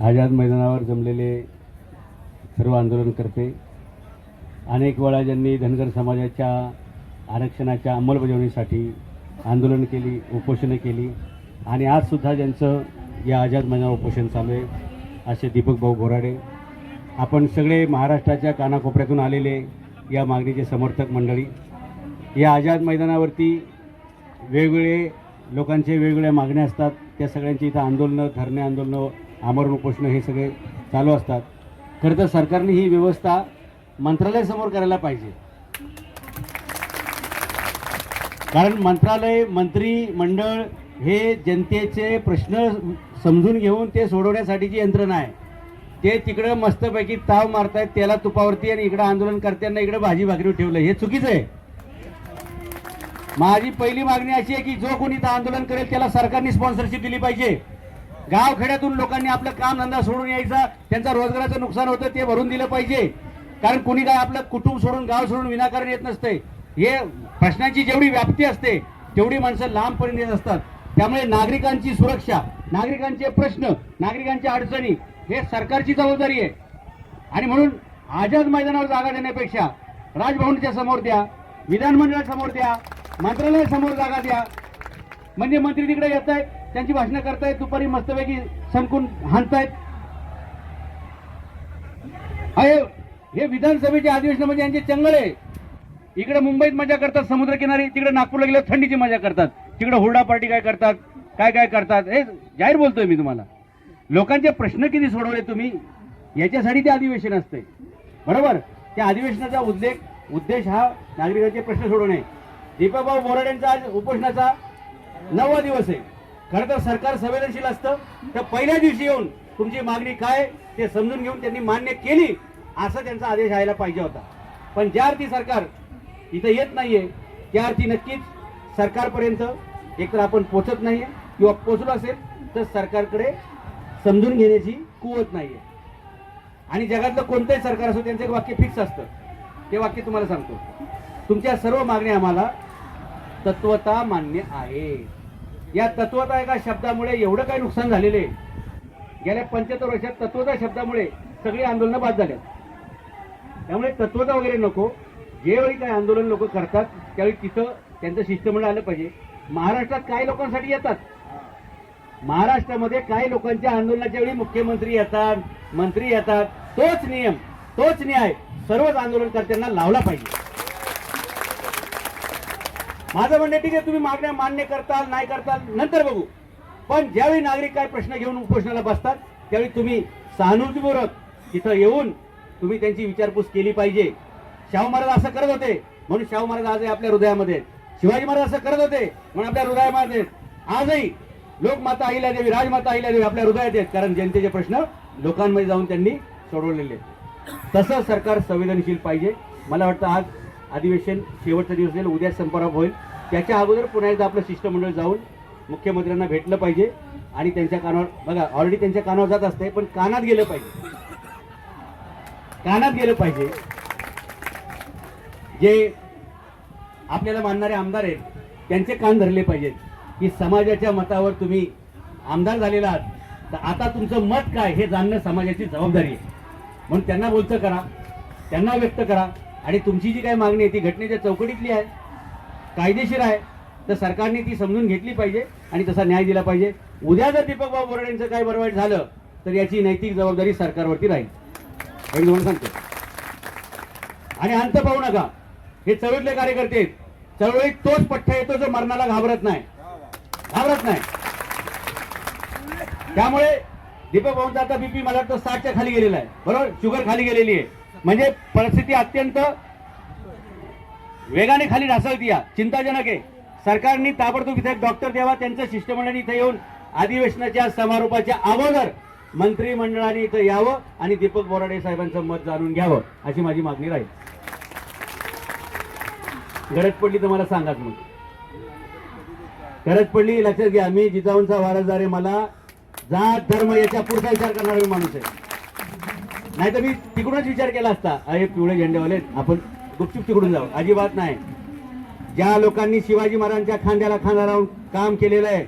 आझाद मैदानावर जमलेले सर्व आंदोलनकर्ते, अनेक वेळा ज्यांनी धनगर समाजाच्या आरक्षणाच्या अंमलबजावणीसाठी आंदोलन केली, उपोषणं केली आणि आजसुद्धा ज्यांचं या आझाद मैदानावर उपोषण चालू आहे असे दीपक भाऊ बोराडे, आपण सगळे महाराष्ट्राच्या कानाकोपऱ्यातून आलेले या मागणीचे समर्थक मंडळी, या आझाद मैदानावरती वेगवेगळे लोकांचे वेगवेगळ्या मागण्या असतात, त्या सगळ्यांची इथं आंदोलनं, धरणे आंदोलनं, आमरण उपोषणं हे सगळे चालू असतात। खरं तर सरकारने ही व्यवस्था मंत्रालयासमोर करायला पाहिजे, कारण मंत्रालय, मंत्रिमंडळ हे जनतेचे प्रश्न समजून घेऊन ते सोडवण्यासाठीची यंत्रणा आहे। ते तिकडं मस्तपैकी ताव मारतायत त्याला तुपावरती आणि इकडं आंदोलन करताना इकडे भाजी भाकरी ठेवलं, हे चुकीचं आहे। माझी पहिली मागणी अशी आहे की जो कोणी इथं आंदोलन करेल त्याला सरकारने स्पॉन्सरशिप दिली पाहिजे। गावखेड्यातून लोकांनी आपलं काम धंदा सोडून यायचा, त्यांचा रोजगाराचं नुकसान होतं ते भरून दिलं पाहिजे, कारण कुणी काय आपलं कुटुंब सोडून गाव सोडून विनाकारण येत नसते। हे प्रश्नाची जेवढी व्याप्ती असते तेवढी माणसं लांबपर्यंत येत असतात, त्यामुळे नागरिकांची सुरक्षा, नागरिकांचे प्रश्न, नागरिकांच्या अडचणी हे सरकारची जबाबदारी आहे। आणि म्हणून आझाद मैदानावर जागा देण्यापेक्षा राजभवनच्या समोर द्या, विधानमंडळासमोर द्या, मंत्रालयासमोर जागा द्या, म्हणजे मंत्री तिकडे येत आहेत, त्यांची भाषणं करतायत, दुपारी मस्तपैकी सणकून हाणतायत। हे विधानसभेचे अधिवेशन म्हणजे यांचे चंगळ आहे। इकडे मुंबईत मजा करतात समुद्रकिनारी, तिकडे नागपूरला गेले थंडीची मजा करतात, तिकडे हुरडा पार्टी काय करतात, काय करतात, हे जाहीर बोलतोय मी तुम्हाला। लोकांचे प्रश्न किती सोडवले तुम्ही, याच्यासाठी ते अधिवेशन असते, बरोबर। त्या अधिवेशनाचा उद्देश हा नागरिकांचे प्रश्न सोडवणे। दीपकभाऊ बोराडेंचा आज उपोषणाचा 9वा दिवस आहे। खरं तर सरकार संवेदनशील असतं तर पहिल्या दिवशी येऊन तुमची मागणी काय ते समजून घेऊन त्यांनी मान्य केली असा त्यांचा आदेश यायला पाहिजे होता। पण ज्या अर्थी सरकार इथं येत नाहीये त्या अर्थी नक्कीच सरकारपर्यंत एकतर आपण पोचत नाहीये किंवा पोचलो असेल तर सरकारकडे समजून घेण्याची कुवत नाहीये। आणि जगातलं कोणतंही सरकार असो त्यांचं एक वाक्य फिक्स असतं, ते वाक्य तुम्हाला सांगतो, तुमच्या सर्व मागण्या आम्हाला तत्वता मान्य आहे। या तत्वता एका शब्दामुळे एवढं काही नुकसान झालेले, गेल्या 75 वर्षात तत्वता शब्दामुळे सगळी आंदोलनं बाद झाल्यात। त्यामुळे तत्वता वगैरे नको, जेवेळी काही आंदोलन लोक करतात त्यावेळी तिथं त्यांचं शिष्टमंडळ आलं पाहिजे। महाराष्ट्रात काही लोकांसाठी येतात, महाराष्ट्रामध्ये काही लोकांच्या आंदोलनाच्या वेळी मुख्यमंत्री येतात, मंत्री येतात, तोच नियम, तोच न्याय सर्वच आंदोलनकर्त्यांना लावला पाहिजे। माझं म्हणणं ठीक आहे, तुम्ही मागण्या मान्य करताल नाही करताल नंतर बघू, पण ज्यावेळी नागरिक काय प्रश्न घेऊन उपोषणाला बसतात त्यावेळी तुम्ही सहानुभूतीपूर्वक तिथं येऊन तुम्ही त्यांची विचारपूस केली पाहिजे। शाहू महाराज असं करत होते म्हणून शाहू महाराज आजही आपल्या हृदयामध्ये, शिवाजी महाराज असं करत होते म्हणून आपल्या हृदयामध्ये, आजही लोकमाता अहिल्यादेवी, राजमाता अहिल्यादेवी आपल्या हृदयात आहेत, कारण जनतेचे प्रश्न लोकांमध्ये जाऊन त्यांनी सोडवलेले। तसं सरकार संवेदनशील पाहिजे। मला वाटतं आज अधिवेशन शेवटचा दिवस असेल, उद्या संपर्क होईल, त्याच्या अगोदर पुन्हा एकदा आपलं शिष्टमंडळ जाऊन मुख्यमंत्र्यांना भेटलं पाहिजे आणि त्यांच्या कानावर, बघा ऑलरेडी त्यांच्या कानावर जात असते, पण कानात गेलं पाहिजे, कानात गेलं पाहिजे। जे आपल्याला मानणारे आमदार आहेत त्यांचे कान धरले पाहिजेत की समाजाच्या मतावर तुम्ही आमदार झालेला आहात, तर आता तुमचं मत काय हे जाणणं समाजाची जबाबदारी आहे। म्हणून त्यांना बोलतं करा, त्यांना व्यक्त करा, आणि तुमची जी काही मागणी आहे ती घटनेच्या चौकटीतली आहे, कायदेशीर आहे, तर सरकारने ती समजून घेतली पाहिजे आणि तसा न्याय दिला पाहिजे। उद्या जर दीपकभाऊ बोराडेंचं काही बरवाईट झालं तर याची नैतिक जबाबदारी सरकारवरती राहील, हे तुम्हाला सांगतो। आणि अंत पाहू नका, हे चळवळीतले कार्यकर्ते आहेत, चळवळीत तोच पठ्ठा येतो जो मरणाला घाबरत नाही। त्यामुळे दीपक भाऊंचा आता बीपी मला वाटतं 60च्या खाली गेलेला आहे, बरोबर, शुगर खाली गेलेली आहे, म्हणजे परिस्थिती अत्यंत वेगाने खाली ढासळती आहे, चिंताजनक आहे। सरकारने ताबडतोब इथे एक डॉक्टर द्यावा, त्यांचं शिष्टमंडळाने इथे येऊन अधिवेशनाच्या समारोपाच्या अगोदर मंत्रिमंडळाने इथं यावं आणि दीपक बोराडे साहेबांचं मत जाणून घ्यावं अशी माझी मागणी राहील। गरज पडली तर मला सांगाच, मग गरज पडली लक्षात घ्या, मी जिजाऊंचा वारसदार आहे, मला जात धर्म याच्या पुढचा विचार करणारा माणूस आहे, नाही तर मी तिकडूनच विचार केला असता, अरे पिवळे झेंडेवाले आपण गुपचूप तिकडून जाऊ, अजिबात नाही। ज्या लोकांनी शिवाजी महाराजांच्या खांद्याला खांदा लावून काम केलेलं आहे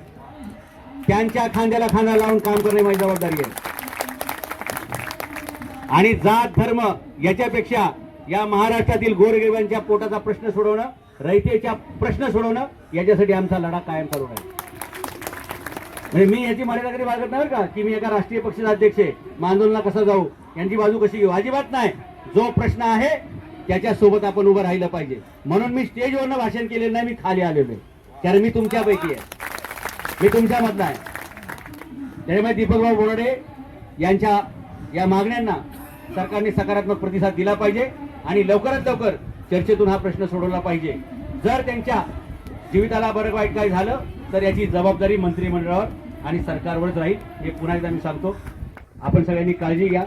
त्यांच्या खांद्याला खांदा लावून काम करणे माझी जबाबदारी आहे। आणि जात धर्म याच्यापेक्षा या महाराष्ट्रातील गोरगरिबांच्या पोटाचा प्रश्न सोडवणं, रयतेच्या प्रश्न सोडवणं, याच्यासाठी आमचा लढा कायम चालू आहे. म्हणजे मी याची मर्यादा कधी बाळगत नाही का, की मी एका राष्ट्रीय पक्षाचा अध्यक्ष आहे, मग आंदोलनाला कसं जाऊ, यांची बाजू कशी घेऊ, अजिबात नाही. जो प्रश्न आहे त्याच्या सोबत आपण उभं राहिलं पाहिजे. म्हणून मी स्टेजवरनं भाषण केलेलं नाही, मी खाली आलेलो आहे, कारण मी तुमच्यापैकी आहे, मी तुमच्यामधला आहे. त्यामुळे दीपकभाऊ बोराडे यांच्या या मागण्यांना सरकारने सकारात्मक प्रतिसाद दिला पाहिजे आणि लवकरात लवकर चर्चेतून हा प्रश्न सोडवला पाहिजे. जर त्यांच्या जीविताला बरं वाईट काय झालं तर याची जबाबदारी मंत्रिमंडळावर आणि सरकारवरच राहील. हे पुन्हा एकदा मी सांगतो. आपण सगळ्यांनी काळजी घ्या.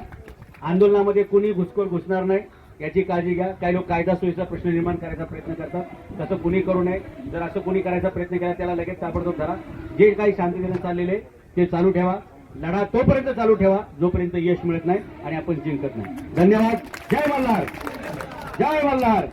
आंदोलनामध्ये कुणी घुसखोर घुसणार नाही याची काळजी घ्या. काही लोक कायदा सुव्यवस्थेचा प्रश्न निर्माण करायचा प्रयत्न करतात, तसं कुणी करू नये. जर असं कुणी करायचा प्रयत्न केला त्याला लगेच ताबडतोब धरा. जे काही शांततेने चाललेले ते चालू ठेवा. लढा तोपर्यंत चालू ठेवा जोपर्यंत यश मिळत नाही आणि आपण जिंकत नाही. धन्यवाद. जय मल्हार, जय मल्हार.